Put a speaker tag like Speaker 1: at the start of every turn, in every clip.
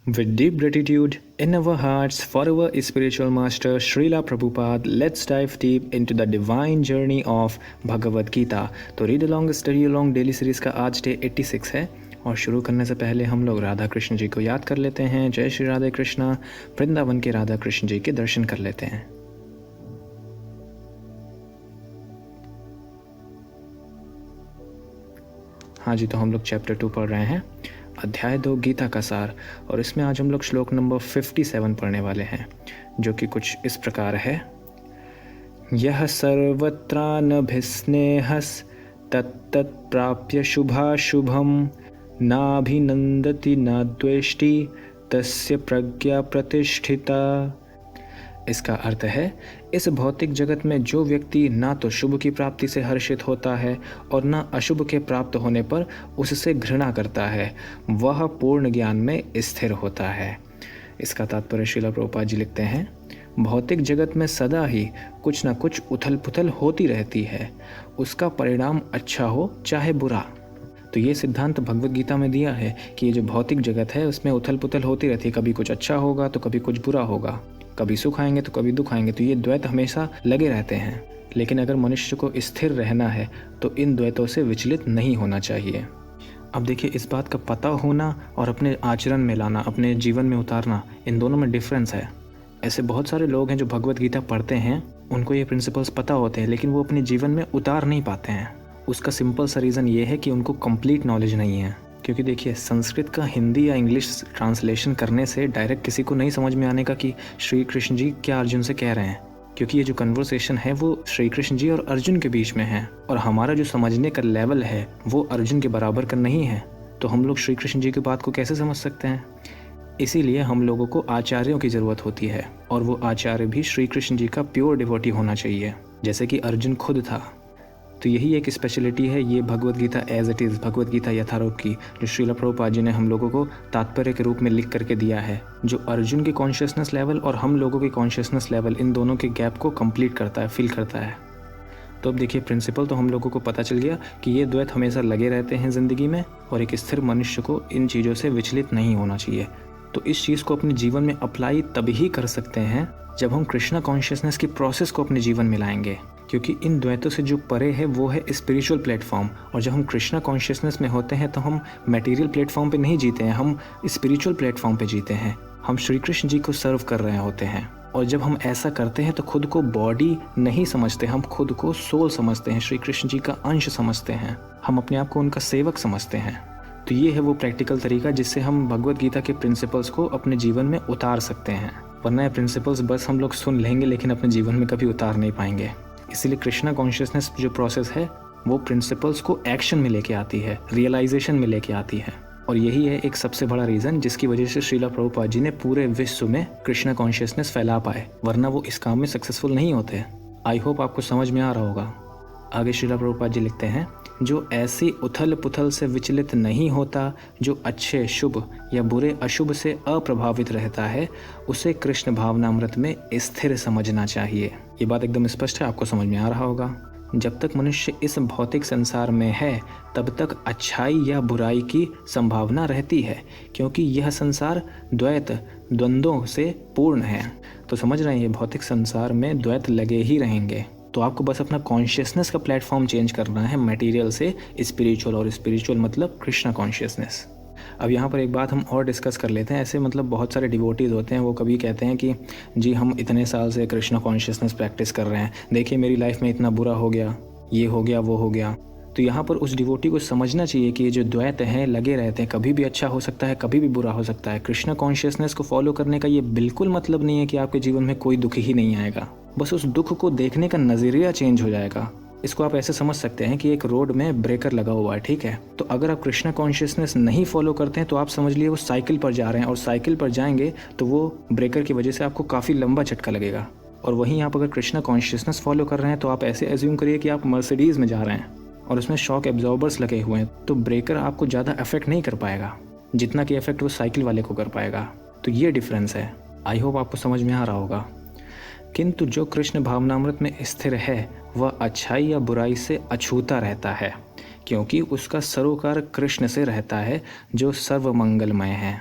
Speaker 1: With deep gratitude in our hearts for our spiritual master Srila Prabhupada, let's dive deep into the divine journey of Bhagavad Gita. तो read along study along daily series का आज day 86 है और शुरू करने से पहले हम लोग राधा कृष्ण जी को याद कर लेते हैं। जय श्री राधे कृष्णा। वृंदावन के राधा कृष्ण जी के दर्शन कर लेते हैं। हाँ जी, तो हम लोग चैप्टर 2 पढ़ रहे हैं, अध्याय 2 गीता का सार, और इसमें आज हम लोग श्लोक नंबर 57 पढ़ने वाले हैं, जो कि कुछ इस प्रकार है। यह सर्वत्रानभिस्नेहस तत्तत् प्राप्य शुभाशुभम नाभिनंदति न द्वेष्टि तस्य प्रज्ञा प्रतिष्ठिता। इसका अर्थ है, इस भौतिक जगत में जो व्यक्ति ना तो शुभ की प्राप्ति से हर्षित होता है और ना अशुभ के प्राप्त होने पर उससे घृणा करता है, वह पूर्ण ज्ञान में स्थिर होता है। इसका तात्पर्य श्रीला प्रभुपाद जी लिखते हैं, भौतिक जगत में सदा ही कुछ ना कुछ उथल पुथल होती रहती है, उसका परिणाम अच्छा हो चाहे बुरा। तो ये सिद्धांत भगवद गीता में दिया है कि ये जो भौतिक जगत है उसमें उथल पुथल होती रहती है, कभी कुछ अच्छा होगा तो कभी कुछ बुरा होगा, कभी सुख आएंगे तो कभी दुख आएंगे, तो ये द्वैत हमेशा लगे रहते हैं। लेकिन अगर मनुष्य को स्थिर रहना है तो इन द्वैतों से विचलित नहीं होना चाहिए। अब देखिए, इस बात का पता होना और अपने आचरण में लाना, अपने जीवन में उतारना, इन दोनों में डिफरेंस है। ऐसे बहुत सारे लोग हैं जो भगवद गीता पढ़ते हैं, उनको ये प्रिंसिपल्स पता होते हैं, लेकिन वो अपने जीवन में उतार नहीं पाते हैं। उसका सिंपल सा रीज़न ये है कि उनको कंप्लीट नॉलेज नहीं है। क्योंकि देखिए, संस्कृत का हिंदी या इंग्लिश ट्रांसलेशन करने से डायरेक्ट किसी को नहीं समझ में आने का कि श्री कृष्ण जी क्या अर्जुन से कह रहे हैं, क्योंकि ये जो कन्वर्सेशन है वो श्री कृष्ण जी और अर्जुन के बीच में है, और हमारा जो समझने का लेवल है वो अर्जुन के बराबर का नहीं है। तो हम लोग श्री कृष्ण जी की बात को कैसे समझ सकते हैं? इसीलिए हम लोगों को आचार्यों की ज़रूरत होती है, और वो आचार्य भी श्री कृष्ण जी का प्योर डिवोटी होना चाहिए, जैसे कि अर्जुन खुद था। तो यही एक स्पेशलिटी है ये Bhagavad Gita as it is, Bhagavad Gita यथारूप की, जो श्रीला प्रभुपाद जी ने हम लोगों को तात्पर्य के रूप में लिख करके दिया है, जो अर्जुन की कॉन्शियसनेस लेवल और हम लोगों की कॉन्शियसनेस लेवल, इन दोनों के गैप को कंप्लीट करता है, फिल करता है। तो अब देखिए, प्रिंसिपल तो हम लोगों को पता चल गया कि ये द्वैत हमेशा लगे रहते हैं ज़िंदगी में, और एक स्थिर मनुष्य को इन चीज़ों से विचलित नहीं होना चाहिए। तो इस चीज़ को अपने जीवन में अप्लाई तभी कर सकते हैं जब हम कृष्णा कॉन्शियसनेस की प्रोसेस को अपने जीवन में लाएंगे, क्योंकि इन द्वैतों से जो परे है वो है स्पिरिचुअल प्लेटफॉर्म। और जब हम कृष्णा कॉन्शियसनेस में होते हैं तो हम मटेरियल प्लेटफॉर्म पे नहीं जीते हैं, हम स्पिरिचुअल प्लेटफॉर्म पे जीते हैं। हम श्री कृष्ण जी को सर्व कर रहे होते हैं, और जब हम ऐसा करते हैं तो खुद को बॉडी नहीं समझते, हम खुद को सोल समझते हैं, श्री कृष्ण जी का अंश समझते हैं, हम अपने आप को उनका सेवक समझते हैं। तो ये है वो प्रैक्टिकल तरीका जिससे हम भगवद गीता के प्रिंसिपल्स को अपने जीवन में उतार सकते हैं। वरना ये प्रिंसिपल्स बस हम लोग सुन लेंगे लेकिन अपने जीवन में कभी उतार नहीं पाएंगे। इसीलिए कृष्णा कॉन्शियसनेस जो प्रोसेस है वो प्रिंसिपल्स को एक्शन में लेके आती है, रियलाइजेशन में लेके आती है, और यही है एक सबसे बड़ा रीज़न जिसकी वजह से श्रीला प्रभुपाद जी ने पूरे विश्व में कृष्णा कॉन्शियसनेस फैला पाए, वरना वो इस काम में सक्सेसफुल नहीं होते। आई होप आपको समझ में आ रहा होगा। आगे श्रीला प्रभुपाद जी लिखते हैं, जो ऐसी उथल पुथल से विचलित नहीं होता, जो अच्छे शुभ या बुरे अशुभ से अप्रभावित रहता है, उसे कृष्ण भावनामृत में स्थिर समझना चाहिए। ये बात एकदम स्पष्ट है, आपको समझ में आ रहा होगा। जब तक मनुष्य इस भौतिक संसार में है तब तक अच्छाई या बुराई की संभावना रहती है, क्योंकि यह संसार द्वैत द्वंद्वों से पूर्ण है। तो समझ रहे हैं, ये भौतिक संसार में द्वैत लगे ही रहेंगे। तो आपको बस अपना कॉन्शियसनेस का प्लेटफॉर्म चेंज करना है, मटेरियल से स्पिरिचुअल, और स्पिरिचुअल मतलब कृष्णा कॉन्शियसनेस। अब यहाँ पर एक बात हम और डिस्कस कर लेते हैं। ऐसे मतलब बहुत सारे डिवोटीज़ होते हैं, वो कभी कहते हैं कि जी हम इतने साल से कृष्णा कॉन्शियसनेस प्रैक्टिस कर रहे हैं, देखिए मेरी लाइफ में इतना बुरा हो गया, ये हो गया, वो हो गया। तो यहाँ पर उस डिवोटी को समझना चाहिए कि ये जो द्वैत हैं लगे रहते हैं, कभी भी अच्छा हो सकता है, कभी भी बुरा हो सकता है। कृष्णा कॉन्शियसनेस को फॉलो करने का ये बिल्कुल मतलब नहीं है कि आपके जीवन में कोई दुख ही नहीं आएगा, बस उस दुख को देखने का नज़रिया चेंज हो जाएगा। इसको आप ऐसे समझ सकते हैं कि एक रोड में ब्रेकर लगा हुआ है, ठीक है, तो अगर आप कृष्णा कॉन्शियसनेस नहीं फॉलो करते हैं तो आप समझ लिए वो साइकिल पर जा रहे हैं, और साइकिल पर जाएंगे तो वो ब्रेकर की वजह से आपको काफ़ी लंबा झटका लगेगा। और वहीं आप अगर कृष्णा कॉन्शियसनेस फॉलो कर रहे हैं तो आप ऐसे एज्यूम करिए कि आप मर्सिडीज़ में जा रहे हैं और उसमें शॉक एब्जॉर्बर्स लगे हुए हैं, तो ब्रेकर आपको ज़्यादा अफेक्ट नहीं कर पाएगा जितना कि इफेक्ट वो साइकिल वाले को कर पाएगा। तो ये डिफरेंस है। आई होप आपको समझ में आ रहा होगा। किंतु जो कृष्ण भावनामृत में स्थिर है वह अच्छाई या बुराई से अछूता रहता है, क्योंकि उसका सरोकार कृष्ण से रहता है जो सर्वमंगलमय है।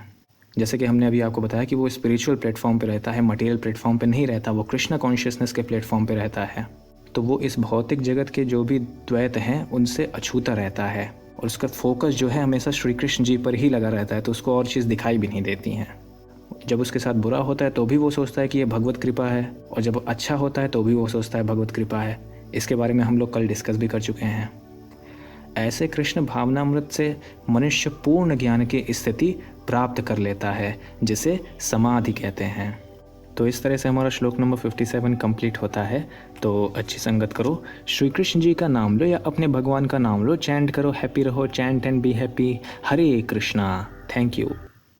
Speaker 1: जैसे कि हमने अभी आपको बताया कि वो स्पिरिचुअल प्लेटफॉर्म पे रहता है, मटेरियल प्लेटफॉर्म पे नहीं रहता, वो कृष्णा कॉन्शियसनेस के प्लेटफॉर्म पे रहता है। तो वो इस भौतिक जगत के जो भी द्वैत हैं उनसे अछूता रहता है और उसका फोकस जो है हमेशा श्री कृष्ण जी पर ही लगा रहता है, तो उसको और चीज़ दिखाई भी नहीं देती हैं। जब उसके साथ बुरा होता है तो भी वो सोचता है कि ये भगवत कृपा है, और जब अच्छा होता है तो भी वो सोचता है भगवत कृपा है। इसके बारे में हम लोग कल डिस्कस भी कर चुके हैं। ऐसे कृष्ण भावनामृत से मनुष्य पूर्ण ज्ञान की स्थिति प्राप्त कर लेता है, जिसे समाधि कहते हैं। तो इस तरह से हमारा श्लोक नंबर 57 कंप्लीट होता है। तो अच्छी संगत करो, श्री कृष्ण जी का नाम लो या अपने भगवान का नाम लो, चैंट करो, हैप्पी रहो, chant and be happy. Hare Krishna. Thank you.